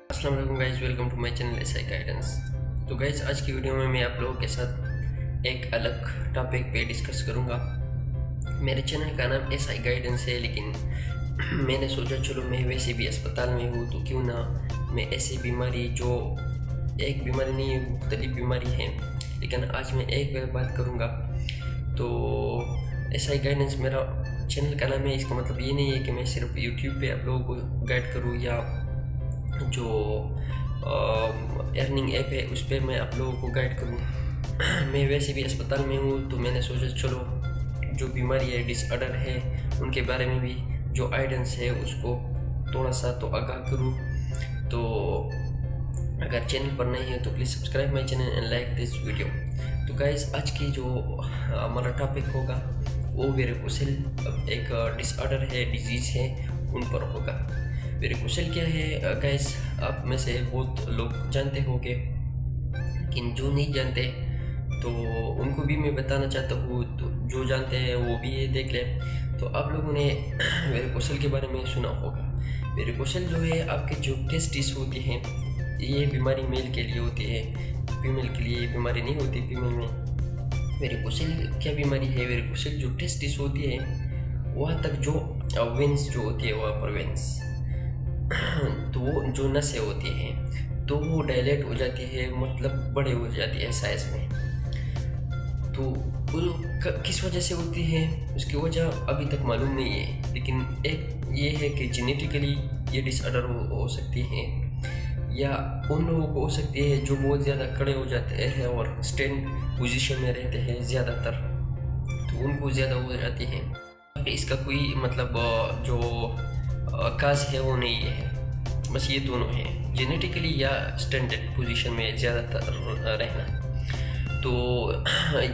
अस्सलाम वालेकुम guys, welcome to my channel SI guidance. तो गाइस, आज की वीडियो में मैं आप लोगों के साथ एक अलग टॉपिक पे डिस्कस करूंगा। मेरे चैनल का नाम एसआई गाइडेंस है, लेकिन मैंने सोचा चलो मैं वैसे भी अस्पताल में हूँ तो क्यों ना मैं ऐसी बीमारी जो एक बीमारी नहीं है, मुख्तलिफ बीमारी है, लेकिन आज मैं एक बात करूँगा। तो एसआई गाइडेंस मेरा चैनल का नाम है। इसका मतलब ये नहीं है कि मैं सिर्फ यूट्यूब पे आप लोगों को गाइड करूँ या जो अर्निंग ऐप है उस पर मैं आप लोगों को गाइड करूँ। मैं वैसे भी अस्पताल में हूँ तो मैंने सोचा चलो जो बीमारी है, डिसऑर्डर है, उनके बारे में भी जो आइडेंस है उसको थोड़ा सा तो आगाह करूँ। तो अगर चैनल पर नहीं है तो please subscribe my channel and like this video. तो गाइस, आज की जो हमारा टॉपिक होगा वो वेरिकोसिल एक डिसऑर्डर है, डिजीज़ है, उन पर होगा। वेरिकोसिल क्या है गाइस, आप में से बहुत लोग जानते होंगे, लेकिन जो नहीं जानते तो उनको भी मैं बताना चाहता हूँ। तो जो जानते हैं वो भी ये देख लें। तो आप लोगों ने वेरिकोसिल के बारे में सुना होगा। वेरिकोसिल जो है आपके जो टेस्टिस होती हैं, ये बीमारी मेल के लिए होती है, फीमेल के लिए ये बीमारी नहीं होती। फीमेल में वेरिकोसिल क्या बीमारी है, वेरिकोसिल जो टेस्टिस होती है वहाँ तक जो वेंस जो होती है, वहाँ पर वेंस तो वो जो नसें होती हैं तो वो डायलेट हो जाती है, मतलब बड़े हो जाती है साइज में। तो वो किस वजह से होती है उसकी वजह अभी तक मालूम नहीं है, लेकिन एक ये है कि जेनेटिकली ये डिसऑर्डर हो सकती है, या उन लोगों को हो सकती है जो बहुत ज़्यादा खड़े हो जाते हैं और स्टैंड पोजीशन में रहते हैं ज़्यादातर, तो उनको ज़्यादा हो जाती है। इसका कोई मतलब जो काज है वो नहीं है, बस ये दोनों हैं, जेनेटिकली या स्टैंडर्ड पोजीशन में ज़्यादातर रहना। तो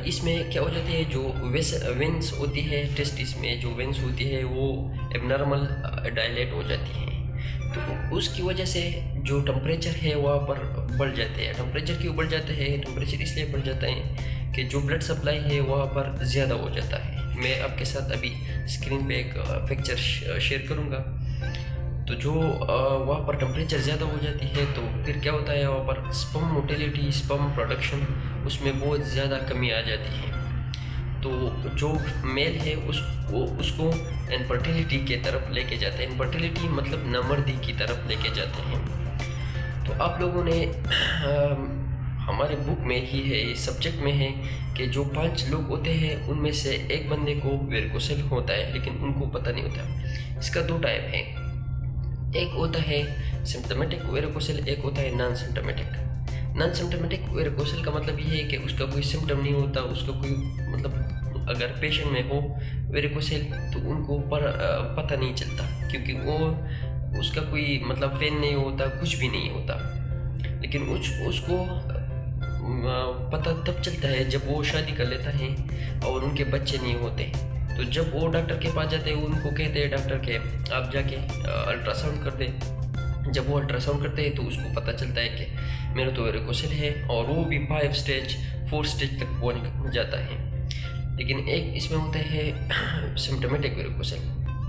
इसमें क्या हो जाती है, जो वेंस होती है टेस्टिस में, जो वेंस होती है वो एबनॉर्मल डायलेट हो जाती है। तो उसकी वजह से जो टेम्परेचर है वहाँ पर बढ़ जाते हैं। टेम्परेचर क्यों बढ़ जाते हैं? टेम्परेचर इसलिए बढ़ जाता है कि जो ब्लड सप्लाई है वहाँ पर ज़्यादा हो जाता है। मैं आपके साथ अभी स्क्रीन पे एक पिक्चर शेयर करूँगा। तो जो वहाँ पर टेम्परेचर ज़्यादा हो जाती है तो फिर क्या होता है, वहाँ पर स्पर्म मोटिलिटी, स्पर्म प्रोडक्शन, उसमें बहुत ज़्यादा कमी आ जाती है। तो जो मेल है उसको इनफर्टिलिटी के तरफ लेके जाते हैं। इनफर्टिलिटी मतलब नामर्दी की तरफ लेके जाते हैं। तो आप लोगों ने हमारे बुक में ही है, इस सब्जेक्ट में है कि जो 5 लोग होते हैं उनमें से एक बंदे को वेरिकोसिल होता है, लेकिन उनको पता नहीं होता। इसका 2 टाइप है, एक होता है सिम्टोमेटिक वेरिकोसिल, एक होता है non symptomatic. Non symptomatic varicocele का मतलब ये है कि उसका कोई सिम्टम नहीं होता, उसका कोई मतलब अगर पेशेंट में हो वेरिकोसिल तो उनको पता नहीं चलता, क्योंकि वो उसका कोई मतलब पेन नहीं होता, कुछ भी नहीं होता। लेकिन उसको पता तब चलता है जब वो शादी कर लेता है और उनके बच्चे नहीं होते। तो जब वो डॉक्टर के पास जाते हैं, उनको कहते हैं डॉक्टर के आप जाके अल्ट्रासाउंड कर दें। जब वो अल्ट्रासाउंड करते हैं तो उसको पता चलता है कि मेरा तो वेरिकोसिल है, और वो भी 4 स्टेज तक पहुंच जाता है। लेकिन एक इसमें होता है सिम्टोमेटिक वेरिकोसिल।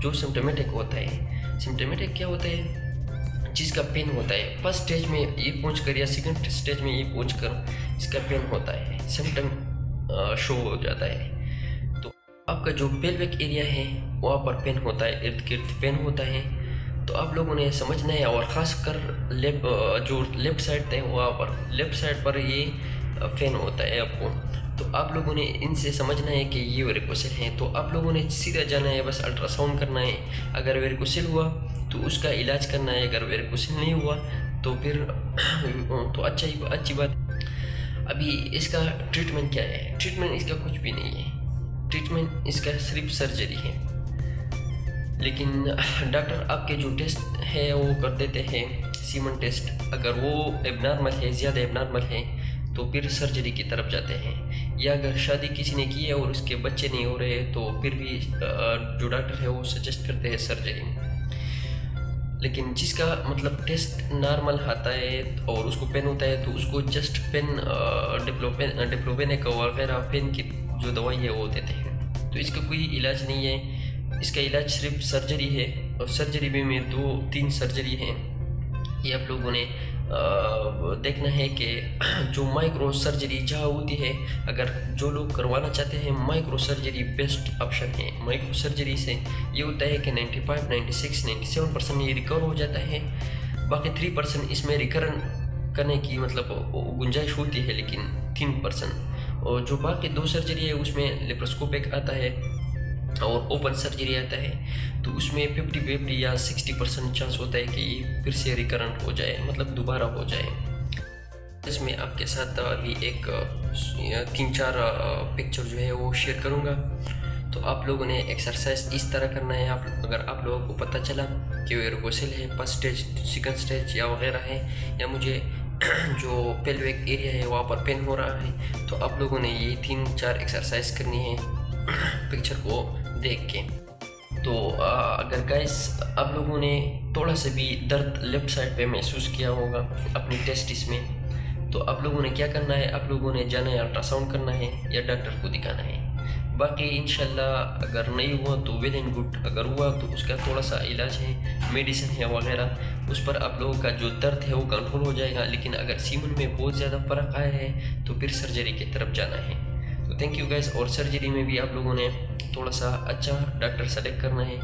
जो सिम्टोमेटिक होता है, सिम्टोमेटिक क्या होता है, जिसका पेन होता है फर्स्ट स्टेज में ये पहुँच कर या सेकंड स्टेज में ये पहुँच कर इसका पेन होता है, सिम्टम शो हो जाता है। तो आपका जो पेल्विक एरिया है वहाँ पर पेन होता है, इर्द गिर्द पेन होता है। तो आप लोगों ने समझना है, और ख़ासकर जो लेफ्ट साइड है वहाँ पर, लेफ्ट साइड पर ये पेन होता है आपको। तो आप लोगों ने इनसे समझना है कि ये वेरिकोसिल है। तो आप लोगों ने सीधा जाना है, बस अल्ट्रासाउंड करना है। अगर वेरिकोसिल हुआ तो उसका इलाज करना है, अगर वेरिकोसिल नहीं हुआ तो फिर तो अच्छी बात। अभी इसका ट्रीटमेंट क्या है? ट्रीटमेंट इसका कुछ भी नहीं है, ट्रीटमेंट इसका सिर्फ सर्जरी है। लेकिन डॉक्टर आपके जो टेस्ट है वो कर देते हैं, सीमन टेस्ट, अगर वो एबनॉर्मल है, ज़्यादा एबनॉर्मल है तो फिर सर्जरी की तरफ जाते हैं। या अगर शादी किसी ने की है और उसके बच्चे नहीं हो रहे तो फिर भी जो डॉक्टर है वो सजेस्ट करते हैं सर्जरी। लेकिन जिसका मतलब टेस्ट नॉर्मल आता है और उसको पेन होता है तो उसको जस्ट पेन डिप्लोपेनिक वगैरह पेन की जो दवाई है वो देते हैं। तो इसका कोई इलाज नहीं है, इसका इलाज सिर्फ सर्जरी है। और सर्जरी में 2-3 सर्जरी हैं। ये आप लोगों ने देखना है कि जो माइक्रो सर्जरी जहाँ होती है, अगर जो लोग करवाना चाहते हैं माइक्रो सर्जरी बेस्ट ऑप्शन है। माइक्रो सर्जरी से ये होता है कि 95, 96, 97% ये रिकवर हो जाता है। बाकी 3% इसमें रिकवर करने की मतलब गुंजाइश होती है, लेकिन 3%। और जो बाकी 2 सर्जरी है उसमें लेप्रोस्कोपिक आता है और ओपन सर्जरी आता है, तो उसमें 50-50 या 60% चांस होता है कि ये फिर से रिकरेंट हो जाए, मतलब दोबारा हो जाए। इसमें आपके साथ अभी एक 3-4 पिक्चर जो है वो शेयर करूँगा। तो आप लोगों ने एक्सरसाइज इस तरह करना है। अगर आप लोगों को पता चला कि वेरिकोसिल है, फर्स्ट स्टेज, सेकंड स्टेज या वगैरह है, या मुझे जो पेल्विक एरिया है वहाँ पर पेन हो रहा है, तो आप लोगों ने ये 3-4 एक्सरसाइज करनी है पिक्चर को देख के। तो अगर गाइस आप लोगों ने थोड़ा सा भी दर्द लेफ्ट साइड पे महसूस किया होगा अपनी टेस्टिस में, तो आप लोगों ने क्या करना है, आप लोगों ने जाना है अल्ट्रासाउंड करना है या डॉक्टर को दिखाना है। बाकी इंशाल्लाह अगर नहीं हुआ तो वेल एंड गुड, अगर हुआ तो उसका थोड़ा सा इलाज है, मेडिसिन है वगैरह, उस पर आप लोगों का जो दर्द है वो कंट्रोल हो जाएगा। लेकिन अगर सीमन में बहुत ज़्यादा फ़र्क आया है तो फिर सर्जरी की तरफ जाना है। तो थैंक यू गाइस। और सर्जरी में भी आप लोगों ने थोड़ा सा अच्छा डॉक्टर सेलेक्ट करना है,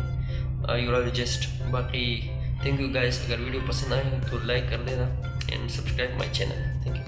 यूरोलॉजिस्ट। बाकी थैंक यू गाइस। अगर वीडियो पसंद आए तो लाइक कर देना and subscribe my channel. Thank you.